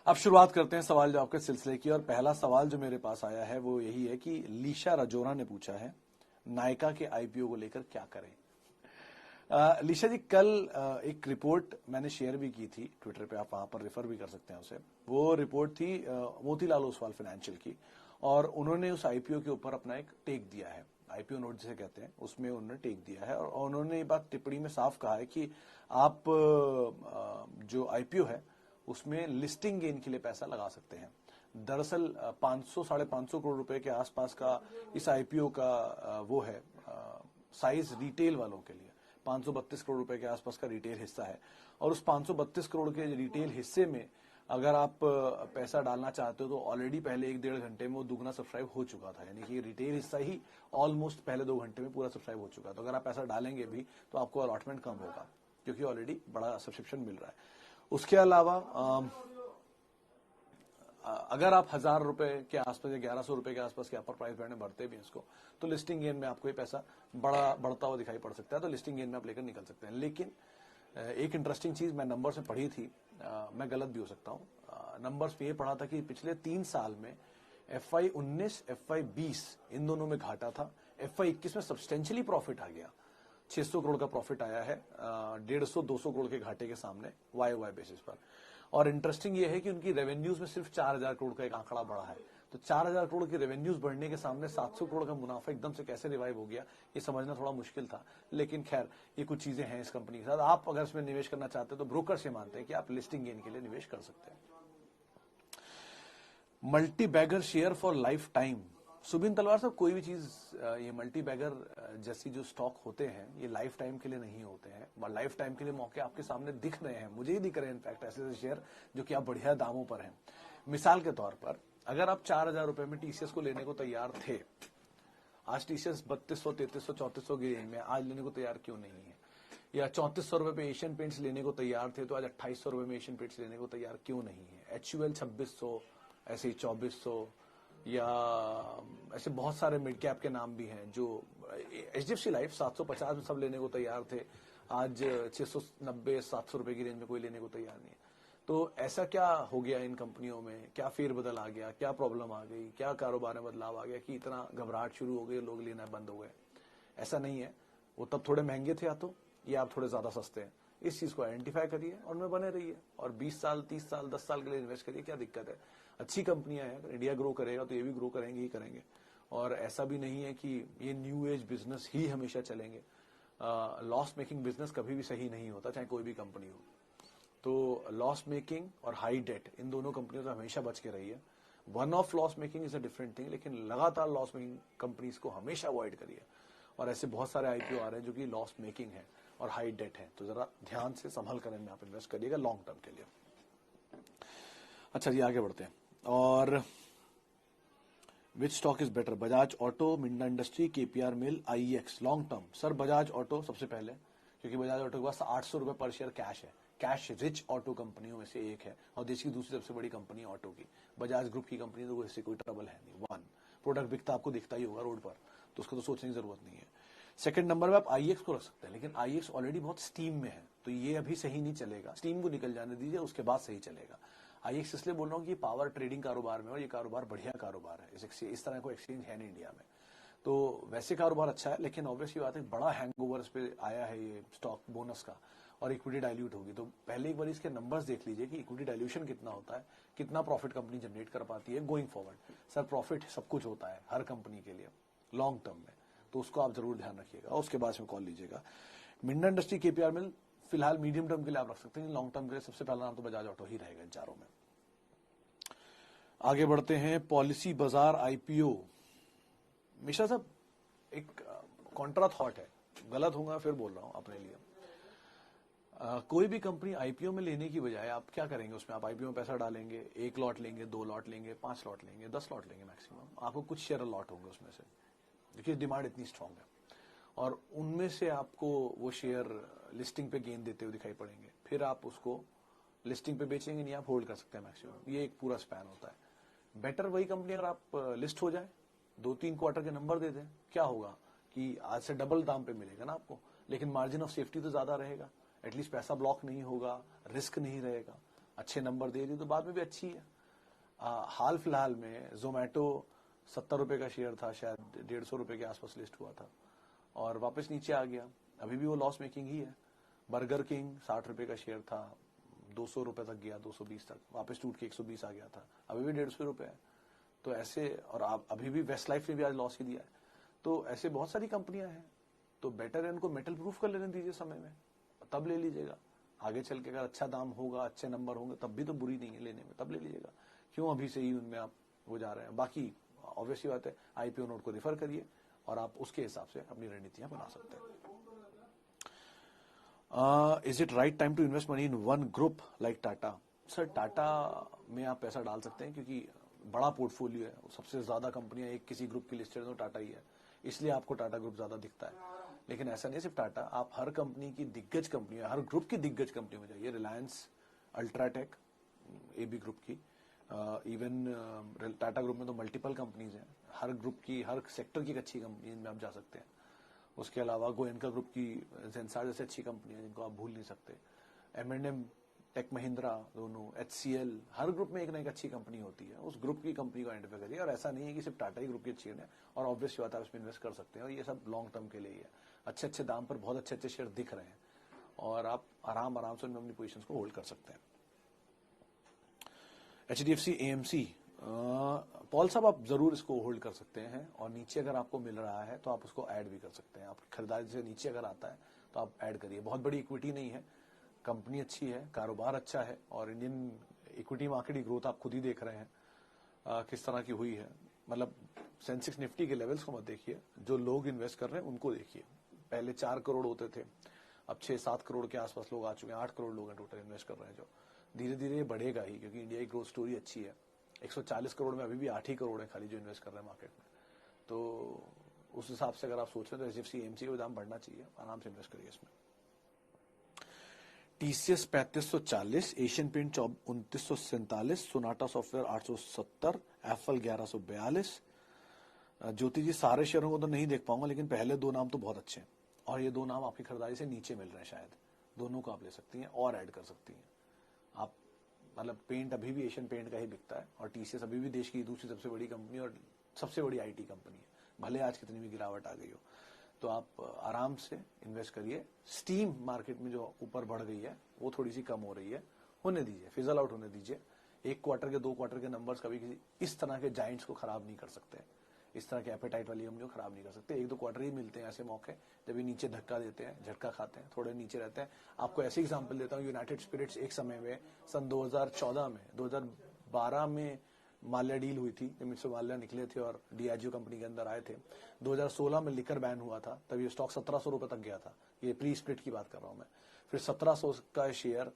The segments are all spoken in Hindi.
अब शुरुआत करते हैं सवाल जवाब के सिलसिले की। और पहला सवाल जो मेरे पास आया है वो यही है कि लीशा रजोरा ने पूछा है, नायका के आईपीओ को लेकर क्या करें। लीशा जी, कल एक रिपोर्ट मैंने शेयर भी की थी ट्विटर पे, आप वहां पर रेफर भी कर सकते हैं उसे। वो रिपोर्ट थी मोतीलाल ओसवाल फाइनेंशियल की, और उन्होंने उस आईपीओ के ऊपर अपना एक टेक दिया है, आईपीओ नोट जिसे कहते हैं, उसमें उन्होंने टेक दिया है। और उन्होंने ये बात टिप्पणी में साफ कहा है कि आप जो आईपीओ है उसमें लिस्टिंग गेन के लिए पैसा लगा सकते हैं। दरअसल 500-550 करोड़ रुपए के आसपास का इस आईपीओ का वो है साइज रिटेल वालों के लिए। 532 करोड़ रुपए के आसपास का रिटेल हिस्सा है, और उस 532 करोड़ के रिटेल हिस्से में अगर आप पैसा डालना चाहते हो तो ऑलरेडी पहले 1-1.5 घंटे में वो दुगना सब्सक्राइब हो चुका था। यानी कि रिटेल हिस्सा ही ऑलमोस्ट पहले 2 घंटे में पूरा सब्सक्राइब हो चुका है। तो अगर आप पैसा डालेंगे भी तो आपको अलॉटमेंट कम होगा, क्योंकि ऑलरेडी बड़ा सब्सक्रिप्शन मिल रहा है। उसके अलावा अगर आप 1000 रुपए के आसपास या 1100 रुपए के आसपास के अपर प्राइस बैंड में भरते भी हैं इसको, तो लिस्टिंग गेन में आपको ये पैसा बढ़ता हुआ दिखाई पड़ सकता है। तो लिस्टिंग गेन में आप लेकर निकल सकते हैं। लेकिन एक इंटरेस्टिंग चीज मैं नंबर्स में पढ़ी थी, मैं गलत भी हो सकता हूं, नंबर्स में ये पढ़ा था कि पिछले 3 साल में FY19, FY20 इन दोनों में घाटा था। FY21 में सब्सटेंशियली प्रॉफिट आ गया, 600 करोड़ का प्रॉफिट आया है 150-200 करोड़ के घाटे के सामने वाई बेसिस पर। और इंटरेस्टिंग ये है कि उनकी रेवेन्यूज में सिर्फ 4000 करोड़ का एक आंकड़ा बढ़ा है। तो 4000 करोड़ की रेवेन्यूज बढ़ने के सामने 700 करोड़ का मुनाफा एकदम से कैसे रिवाइव हो गया, ये समझना थोड़ा मुश्किल था। लेकिन खैर, ये कुछ चीजें हैं इस कंपनी के साथ। आप अगर इसमें निवेश करना चाहते हैं तो ब्रोकर से मानते हैं कि आप लिस्टिंग गेन के लिए निवेश कर सकते हैं। Multibagger share for lifetime. Subin Talwar साहब, कोई भी चीज, ये मल्टी बैगर जैसी जो स्टॉक होते हैं ये लाइफ टाइम के लिए नहीं होते हैं। लाइफ टाइम के लिए मौके आपके सामने दिख रहे हैं, मुझे ही दिख रहे हैं इनफैक्ट ऐसे शेयर जो कि आप बढ़िया दामों पर हैं। मिसाल के तौर पर अगर आप 4000 रुपए में टीसीएस को लेने को तैयार थे, आज टीसीएस 3200, 3300, 3400 की रेंज में, आज लेने को तैयार क्यों नहीं है? या 3400 रुपए पे एशियन पेंट्स लेने को तैयार थे तो आज 2800 रुपए में एशियन पेंट्स लेने को तैयार क्यों नहीं है? HUL 2600, ऐसे ही 2400, या ऐसे बहुत सारे मिड कैप के नाम भी हैं जो HDFC लाइफ 750 में सब लेने को तैयार थे, आज 690-700 रुपए की रेंज में कोई लेने को तैयार नहीं है। तो ऐसा क्या हो गया इन कंपनियों में? क्या फेरबदल आ गया? क्या प्रॉब्लम आ गई? क्या कारोबार में बदलाव आ गया कि इतना घबराहट शुरू हो गई, लोग लेना बंद हो गए? ऐसा नहीं है, वो तब थोड़े महंगे थे या तो, ये आप थोड़े ज्यादा सस्ते हैं। इस चीज को आइडेंटिफाई करिए और उनमें बने रहिए, और 20 साल, 30 साल, 10 साल के लिए इन्वेस्ट करिए। क्या दिक्कत है? अच्छी कंपनियां हैं, इंडिया ग्रो करेगा तो ये भी ग्रो करेंगे ही करेंगे। और ऐसा भी नहीं है कि ये न्यू एज बिजनेस ही हमेशा चलेंगे। लॉस मेकिंग बिजनेस कभी भी सही नहीं होता, चाहे कोई भी कंपनी हो। तो लॉस मेकिंग और हाई डेट, इन दोनों कंपनियों से हमेशा बच के रहिए। One of loss making is a different thing, लेकिन लगातार लॉस मेकिंग कंपनीज को हमेशा अवॉइड करिए। और ऐसे बहुत सारे आईपीओ आ रहे हैं जो कि लॉस मेकिंग है और हाई डेट है, तो जरा ध्यान से संभल कर इनमें आप इन्वेस्ट करिएगा लॉन्ग टर्म के लिए। अच्छा जी, आगे बढ़ते हैं। और विच stock is better, Bajaj auto, Minda industry, KPR mill, IEX? Long term sir Bajaj auto सबसे पहले, क्योंकि बजाज ऑटो के पास 800 रुपए पर शेयर कैश है। कैश रिच ऑटो कंपनियों में से एक है और देश की दूसरी सबसे बड़ी कंपनी ऑटो की। बजाज ग्रुप की कंपनी, तो इससे कोई ट्रबल है नहीं। 1, प्रोडक्ट बिकता आपको दिखता ही होगा रोड पर, तो उसको तो सोचने की जरूरत नहीं है। सेकंड नंबर पे आप IEX को रख सकते हैं, लेकिन IEX ऑलरेडी बहुत स्टीम में है, तो ये अभी सही नहीं चलेगा। स्टीम को निकल जाने दीजिए, उसके बाद सही चलेगा। IEX इसलिए बोल रहा हूँ कि पावर ट्रेडिंग कारोबार में, और ये कारोबार बढ़िया कारोबार है, इस तरह को एक्सचेंज है नहीं इंडिया में। तो वैसे कारोबार अच्छा है, लेकिन ऑब्वियसली बात है बड़ा हैंगओवर इस पे आया है ये स्टॉक बोनस का, और इक्विटी डाइल्यूट होगी। तो पहले एक बार इसके नंबर्स देख लीजिए कि इक्विटी डाइल्यूशन कितना होता है, कितना प्रॉफिट कंपनी जनरेट कर पाती है गोइंग फॉरवर्ड। सर प्रॉफिट सब कुछ होता है हर कंपनी के लिए लॉन्ग टर्म में, तो उसको आप जरूर ध्यान रखिएगा और उसके बाद में कॉल लीजिएगा। मिंडा इंडस्ट्री, KPR मिल फिलहाल मीडियम टर्म के लिए आप रख सकते हैं, लॉन्ग टर्म के लिए सबसे पहला नाम तो बजाज ऑटो ही रहेगा इन चारों में। आगे बढ़ते हैं, पॉलिसी बाजार IPO। मिश्रा साहब, एक कॉन्ट्रा थॉट है, गलत होगा फिर बोल रहा हूं अपने लिए। कोई भी कंपनी IPO में लेने की बजाय आप क्या करेंगे, उसमें आप IPO में पैसा डालेंगे, 1 लॉट लेंगे, 2 लॉट लेंगे, 5 लॉट लेंगे, 10 लॉट लेंगे मैक्सिमम, आपको कुछ शेयर लॉट होंगे उसमें से, देखिए डिमांड इतनी स्ट्रांग है, और उनमें से आपको वो शेयर लिस्टिंग पे गेन देते हुए दिखाई पड़ेंगे। फिर आप उसको लिस्टिंग पे बेचेंगे नहीं, आप होल्ड कर सकते हैं मैक्सिमम। ये एक पूरा स्पैन होता है। बेटर वही कंपनी अगर आप लिस्ट हो जाए, 2-3 क्वार्टर के नंबर दे दें, क्या होगा कि आज से डबल दाम पे मिलेगा ना आपको, लेकिन मार्जिन ऑफ सेफ्टी तो ज्यादा रहेगा, एटलीस्ट पैसा ब्लॉक नहीं होगा, रिस्क नहीं रहेगा। अच्छे नंबर दे रही तो बाद में भी अच्छी है। हाल फिलहाल में जोमेटो 70 रुपए का शेयर था, शायद 150 रुपए के आसपास लिस्ट हुआ था और वापस नीचे आ गया, अभी भी वो लॉस मेकिंग ही है। बर्गर किंग 60 रुपए का शेयर था, 200 रुपए तक गया, 220 तक, वापस टूट के 120 आ गया था, अभी भी 150 रुपए है। तो ऐसे, और आप अभी भी वेस्ट लाइफ ने भी आज लॉस ही दिया है। तो ऐसे बहुत सारी कंपनियां हैं, तो बेटर है इनको मेटल प्रूफ कर लेने दीजिए समय में, तब ले लीजिएगा। आगे चल के अगर अच्छा दाम होगा, अच्छे नंबर होंगे, तब भी तो बुरी नहीं है लेने में, तब ले लीजिएगा। क्यों अभी से ही उनमें आप वो जा रहे हैं। बाकी ऑब्वियसली बात है, आईपीओ नोट को रिफर करिए और आप उसके हिसाब से अपनी रणनीतियां बना सकते हैं। Is it right time to invest money in one group like Tata? Sir, Tata में आप पैसा डाल सकते हैं क्योंकि बड़ा पोर्टफोलियो है, सबसे ज्यादा कंपनियां एक किसी ग्रुप की लिस्टेड तो टाटा ही है, इसलिए आपको टाटा ग्रुप ज्यादा दिखता है। लेकिन ऐसा नहीं सिर्फ टाटा, आप हर कंपनी की दिग्गज कंपनी, हर ग्रुप की दिग्गज कंपनी में जाइए। रिलायंस, अल्ट्राटेक, एबी ग्रुप की, इवन टाटा ग्रुप में तो मल्टीपल कंपनीज हैं, हर ग्रुप की, हर सेक्टर की एक अच्छी कंपनी में आप जा सकते हैं। उसके अलावा गोयनका ग्रुप की जेंसार जैसे अच्छी कंपनी है जिनको आप भूल नहीं सकते। M&M, टेक महिंद्रा, दोनों, HCL, हर ग्रुप में एक ना एक अच्छी कंपनी होती है, उस ग्रुप की कंपनी को आइडेंटिफाई करिए। और ऐसा नहीं है कि सिर्फ टाटा ही ग्रुप की अच्छी है, और ऑब्वियस बात है आप इसमें इन्वेस्ट कर सकते हैं, और ये सब लॉन्ग टर्म के लिए ही है। अच्छे अच्छे दाम पर बहुत अच्छे अच्छे शेयर दिख रहे हैं और आप आराम आराम से उनमें अपनी पोजीशन को होल्ड कर सकते हैं। HDFC AMC, पॉल साहब आप जरूर इसको होल्ड कर सकते हैं, और नीचे अगर आपको मिल रहा है तो आप उसको ऐड भी कर सकते हैं। आपकी खरीदारी से नीचे अगर आता है तो आप ऐड करिए। बहुत बड़ी इक्विटी नहीं है, कंपनी अच्छी है, कारोबार अच्छा है, और इंडियन इक्विटी मार्केट की ग्रोथ आप खुद ही देख रहे हैं किस तरह की हुई है। मतलब सेंसेक्स निफ्टी के लेवल्स को मत देखिए, जो लोग इन्वेस्ट कर रहे हैं उनको देखिए। पहले 4 करोड़ होते थे, अब 6-7 करोड़ के आसपास लोग आ चुके हैं, 8 करोड़ लोग हैं टोटल इन्वेस्ट कर रहे हैं। जो धीरे धीरे बढ़ेगा ही, क्योंकि इंडिया की ग्रोथ स्टोरी अच्छी है। 140 करोड़ में अभी भी 8 ही करोड़ है खाली जो इन्वेस्ट कर रहे हैं मार्केट में। तो उस हिसाब से अगर आप सोच रहे हैं तो HDFC AMC का दाम बढ़ना चाहिए, आराम से इन्वेस्ट करिए इसमें। TCS 3540, Asian paint 2947, Sonata software 870, Apple 1142। Jyoti ji, सारे शेयरों को तो नहीं देख पाऊंगा, लेकिन पहले दो नाम तो बहुत अच्छे हैं, और ये दो नाम आपकी खरीदारी से नीचे मिल रहे हैं, शायद दोनों को आप ले सकती हैं और ऐड कर सकती हैं आप। मतलब पेंट अभी भी एशियन पेंट का ही बिकता है, और TCS अभी भी देश की दूसरी सबसे बड़ी कंपनी और सबसे बड़ी IT कंपनी है, भले आज कितनी भी गिरावट आ गई हो। तो आप आराम से इन्वेस्ट करिए। स्टीम मार्केट में जो ऊपर बढ़ गई है वो थोड़ी सी कम हो रही है, होने दीजिए, फिजल आउट होने दीजिए। 1 क्वार्टर के 2 क्वार्टर के नंबर्स कभी किसी इस तरह के जाइंट्स को खराब नहीं कर सकते, इस तरह के एपेटाइट वाली कंपनियों को खराब नहीं कर सकते। 1-2 क्वार्टर ही मिलते हैं ऐसे मौके जब ये नीचे धक्का देते हैं, झटका खाते हैं, थोड़े नीचे रहते हैं। आपको ऐसे एग्जांपल देता हूँ, यूनाइटेड स्पिरिट्स एक समय में सन 2014 में, 2012 में माल्या डील हुई थी, जब मिस्टर माल्या निकले थे और Diageo कंपनी के अंदर आए थे। 2016 में लिकर बैन हुआ था, तब ये स्टॉक 1700 रुपए तक गया था, ये प्री स्प्लिट की बात कर रहा हूं मैं। फिर 1700 का शेयर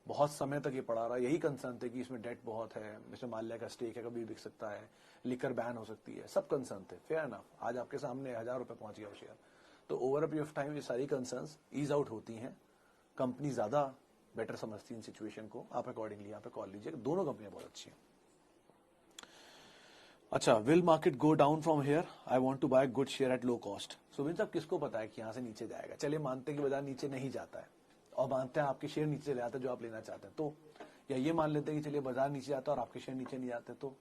बहुत समय तक ये पड़ा रहा। यही कंसर्न थे कि इसमें डेट बहुत है, मिस्टर माल्या का स्टेक है, कभी बिक सकता है, लिकर बैन हो सकती है, सब कंसर्न थे। फेयर एनफ, आज आपके सामने 1000 रुपए पहुंच गया वो शेयर। तो over a period of time ये सारी कंसर्न्स ईज आउट होती हैं, कंपनी ज्यादा बेटर समझती है इन सिचुएशन को, आप अकॉर्डिंगली यहाँ पे कॉल लीजिए। दोनों कंपनियां बहुत अच्छी हैं। अच्छा, will market go down from here? I want to buy good share at low cost. Subin साहब, किसको पता है कि यहां से नीचे जाएगा? चलिए मानते हैं कि बाजार नीचे नहीं जाता है, और मानते हैं आपके शेयर नीचे चले जाते हैं जो आप लेना चाहते हैं, तो या ये मान लेते हैं कि चलिए बाजार नीचे जाता है और आपके शेयर नीचे नहीं जाते, तो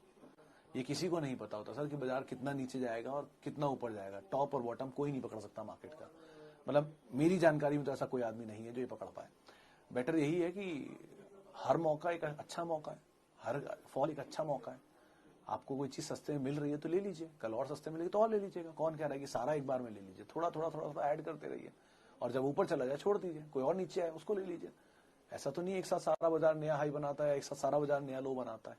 ये किसी को नहीं पता होता सर कि बाजार कितना नीचे जाएगा और कितना ऊपर जाएगा। टॉप और बॉटम कोई नहीं पकड़ सकता मार्केट का। मतलब मेरी जानकारी में तो ऐसा कोई आदमी नहीं है जो ये पकड़ पाए। बेटर यही है कि हर मौका एक अच्छा मौका है, हर फॉल एक अच्छा मौका है। आपको कोई चीज सस्ते में मिल रही है तो ले लीजिए, कल और सस्ते मिलेगी तो और ले लीजिएगा। कौन कह रहा है कि सारा एक बार में ले लीजिए? थोड़ा थोड़ा थोड़ा थोड़ा ऐड करते रहिए, और जब ऊपर चला जाए छोड़ दीजिए, कोई और नीचे आए उसको ले लीजिए। ऐसा तो नहीं एक साथ सारा बाजार नया हाई बनाता है, एक साथ सारा बाजार नया लो बनाता है।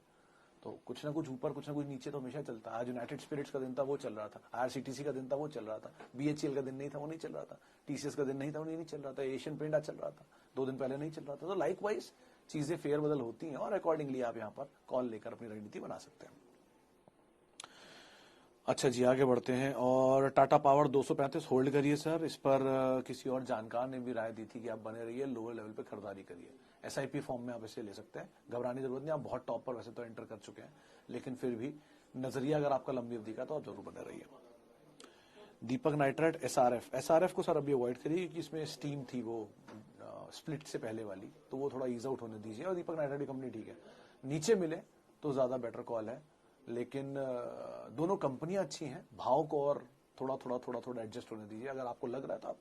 तो कुछ ना कुछ ऊपर, कुछ ना कुछ नीचे तो हमेशा चलता है। आज यूनाइटेड स्पिरिट्स का दिन था, वो चल रहा था। IRCTC का दिन था, वो चल रहा था। BHEL का दिन नहीं था, वो नहीं चल रहा था। TCS का दिन नहीं था, वो नहीं चल रहा था। एशियन पेंट आज चल रहा था, 2 दिन पहले नहीं चल रहा था। तो लाइक वाइज चीजें फेयर बदल होती हैं, और अकॉर्डिंगली आप यहाँ पर कॉल लेकर अपनी रणनीति बना सकते हैं। अच्छा जी, आगे बढ़ते हैं। और टाटा पावर 235 होल्ड करिए सर। इस पर किसी और जानकार ने भी राय दी थी कि आप बने रहिए, लोअर लेवल पे खरीदारी करिए। SIP फॉर्म में आप इसे ले सकते हैं, घबराने की जरूरत नहीं। आप बहुत टॉप पर वैसे तो एंटर कर चुके हैं, लेकिन फिर भी नजरिया अगर आपका लंबी अवधि का तो आप जरूर बने रहिए। दीपक नाइट्रेट SRF को सर अभी अवॉइड करिए, क्योंकि इसमें स्टीम थी, वो स्प्लिट से पहले वाली, तो वो थोड़ा ईज आउट होने दीजिए। और दीपक नाइट्राइट कंपनी ठीक है, नीचे मिले तो ज्यादा बेटर कॉल है, लेकिन दोनों कंपनियां अच्छी हैं, भाव को और थोड़ा एडजस्ट होने दीजिए। अगर आपको लग रहा है तो आप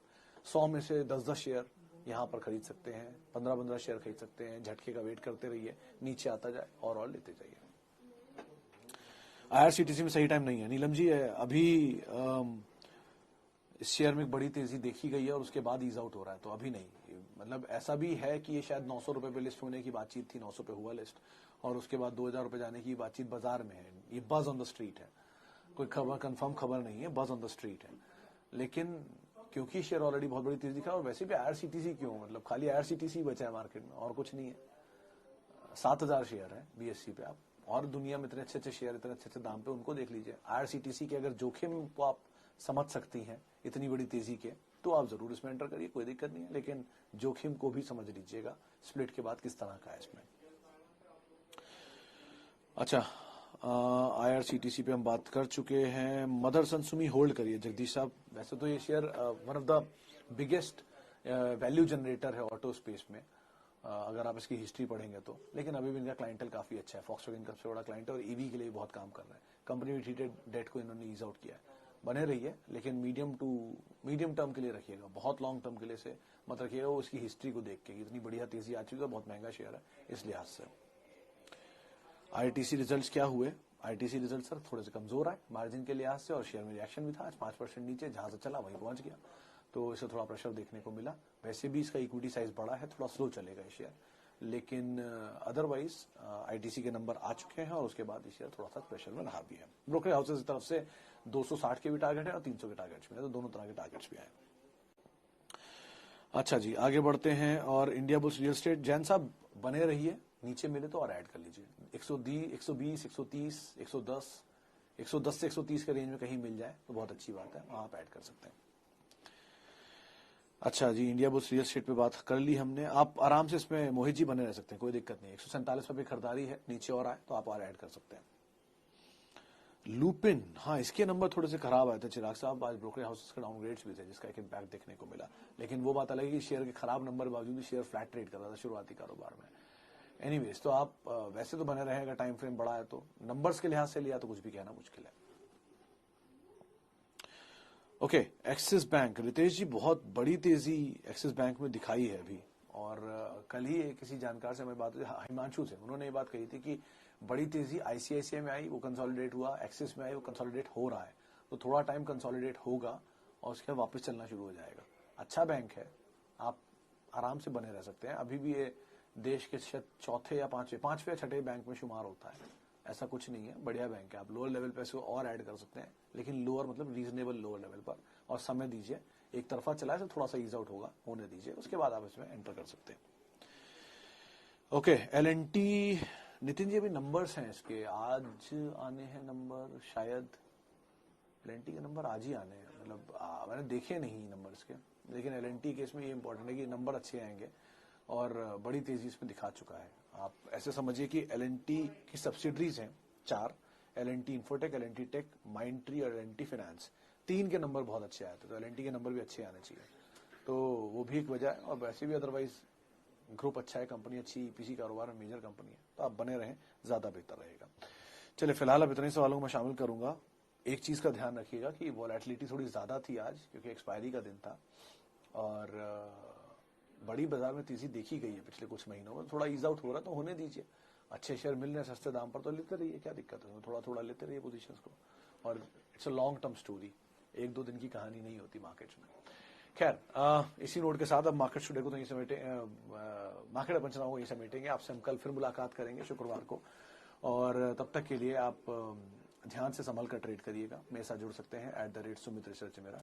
100 में से 10-10 शेयर यहाँ पर खरीद सकते हैं, 15-15 शेयर खरीद सकते हैं, झटके का वेट करते रहिए, नीचे आता जाए और लेते जाइए। IRCTC में सही टाइम नहीं है नीलम जी, अभी इस शेयर में एक बड़ी तेजी देखी गई है और उसके बाद ईज आउट हो रहा है, तो अभी नहीं। मतलब ऐसा भी है कि ये शायद 900 रुपए पे लिस्ट होने की बातचीत थी, 900 पे हुआ लिस्ट, और उसके बाद 2000 रुपए जाने की बातचीत बाजार में है। ये बज ऑन द स्ट्रीट है, कोई खबर कंफर्म खबर नहीं है, बज ऑन द स्ट्रीट है। लेकिन क्योंकि शेयर ऑलरेडी बहुत बड़ी तेजी दिखा, और वैसे भी IRCTC क्यों, मतलब खाली IRCTC बचा है मार्केट में और कुछ नहीं है। 7000 शेयर है BSE पे, आप और दुनिया में इतने अच्छे शेयर, इतने अच्छे दाम पे, उनको देख लीजिए। IRCTC के अगर जोखिम को आप समझ सकती हैं इतनी बड़ी तेजी के, तो आप जरूर इसमें एंटर करिए, कोई दिक्कत नहीं है, लेकिन जोखिम को भी समझ लीजिएगा स्प्लिट के बाद किस तरह का है इसमें। अच्छा, IRCTC पे हम बात कर चुके हैं। मदरसन सुमी होल्ड करिए जगदीश साहब। वैसे तो ये share one of the biggest value generator है ऑटो स्पेस में, अगर आप इसकी हिस्ट्री पढ़ेंगे तो, लेकिन अभी भी इनका क्लाइंटल काफी अच्छा है। फॉक्सवैगन का सबसे बड़ा क्लाइंट है और ईवी के लिए बहुत काम कर रहा है। कंपनी में ट्रीटेड डेट को इन्होंने ईज आउट किया है, बने रहिए, लेकिन मीडियम टर्म के लिए रखिएगा, बहुत लॉन्ग टर्म के लिए से मत रखिएगा। वो उसकी हिस्ट्री को देख के, इतनी बढ़िया तेजी आ चुकी है, बहुत महंगा शेयर है इस लिहाज से। ITC रिजल्ट्स क्या हुए? ITC रिजल्ट सर थोड़े से कमजोर आए मार्जिन के लिहाज से, और शेयर में रिएक्शन भी था आज 5% नीचे, जहां से चला वहीं पहुंच गया, तो इसे थोड़ा प्रेशर देखने को मिला। वैसे भी इसका इक्विटी साइज बड़ा है, थोड़ा स्लो चलेगा ये शेयर, लेकिन अदरवाइज ITC के नंबर आ चुके हैं और उसके बाद ये शेयर थोड़ा सा प्रेशर में रहा भी है। ब्रोकर हाउसेज की तरफ से 260 के भी टारगेट है और 300 के टारगेट्स भी है, तो दोनों तरह के टारगेट्स भी आए। अच्छा जी, आगे बढ़ते हैं। और India bulls real estate, Jain साहब बने रहिए, नीचे मिले तो और ऐड कर लीजिए। 120, 130, 110 से 130 के रेंज में कहीं मिल जाए तो बहुत अच्छी बात है, वहां आप ऐड कर सकते हैं। अच्छा जी, इंडिया बुल्स रियल एस्टेट पे बात कर ली हमने। आप आराम से इसमें मोहित जी बने रह सकते हैं, कोई दिक्कत नहीं। 147 पे खरीदारी है, नीचे और आए तो आप और ऐड कर सकते हैं। लुपिन, हाँ इसके नंबर थोड़े से खराब आए थे चिराग साहब, आज ब्रोकर हाउसेस के डाउनग्रेड्स भी थे जिसका एक इम्पैक्ट देखने को मिला, लेकिन वो बात अलग है कि शेयर के खराब नंबर के बावजूद भी शेयर फ्लैट ट्रेड कर रहा था शुरुआती कारोबार में। एनीवेज, तो आप वैसे तो बने रहेगा, टाइम फ्रेम बड़ा है तो नंबर्स के लिहाज से लिया तो कुछ भी कहना मुश्किल है। ओके, एक्सिस बैंक, रितेश जी बहुत बड़ी तेजी एक्सिस बैंक में दिखाई है अभी, और कल ही किसी जानकार से मैं बात हुई, हिमांशु से, उन्होंने ये बात कही थी कि बड़ी तेजी ICICI में आई, वो कंसोलिडेट हुआ, एक्सिस में आई, वो कंसोलिडेट हो रहा है, तो थोड़ा टाइम कंसोलिडेट होगा और उसके बाद वापस चलना शुरू हो जाएगा। अच्छा बैंक है, आप आराम से बने रह सकते हैं। अभी भी ये देश के शायद चौथे या पांचवें या छठे बैंक में शुमार होता है, ऐसा कुछ नहीं है, बढ़िया बैंक है। आप लोअर लेवल पे इसको और ऐड कर सकते हैं, लेकिन लोअर मतलब रीजनेबल लोअर लेवल पर, और समय दीजिए। एक तरफा चला है तो थोड़ा सा ईज आउट होने दीजिए, उसके बाद आप इसमें एंटर कर सकते हैं। ओके, L&T, नितिन जी अभी नंबर्स हैं इसके, आज आने हैं नंबर शायद, L&T के नंबर आज ही आने हैं, मतलब मैंने देखे नहीं नंबर इसके, लेकिन L&T केस में ये इंपॉर्टेंट है कि नंबर अच्छे आएंगे और बड़ी तेजी इसमें दिखा चुका है। आप ऐसे समझिए कि L&T की सब्सिडरीज हैं 4, L&T infotech, L&T take, Mindtree और L&T फाइनेंस, 3 के नंबर बहुत अच्छे आए थे, तो L&T के नंबर भी अच्छे आने चाहिए, तो वो भी एक वजह है। और वैसे भी अदरवाइज ग्रुप अच्छा है, कंपनी अच्छी, EPC कारोबार में मेजर कंपनी है, तो आप बने रहें, ज्यादा बेहतर रहेगा। चलिए, फिलहाल अब इतने सवालों को मैं शामिल करूंगा। एक चीज का ध्यान रखिएगा कि वॉलेटिलिटी थोड़ी ज्यादा थी आज, क्योंकि एक्सपायरी का दिन था, और बड़ी बाजार में तेजी देखी गई है पिछले कुछ महीनों में, थोड़ा ईज आउट हो रहा है तो होने दीजिए। अच्छे शेयर मिल रहे हैं सस्ते दाम पर तो लेते रहिए, क्या दिक्कत है, थोड़ा थोड़ा लेते रहिए पोजीशंस को, और it's a long term story, 1-2 दिन की कहानी नहीं होती मार्केट्स में। खैर, इसी नोट के साथ अब मार्केट टुडे को तो यही समेटे, मार्केट पंचनामा को यही समेटेंगे। आपसे हम कल फिर मुलाकात करेंगे शुक्रवार को, और तब तक के लिए आप ध्यान से संभल कर ट्रेड करिएगा। मेरे साथ जुड़ सकते हैं @sumitresearch मेरा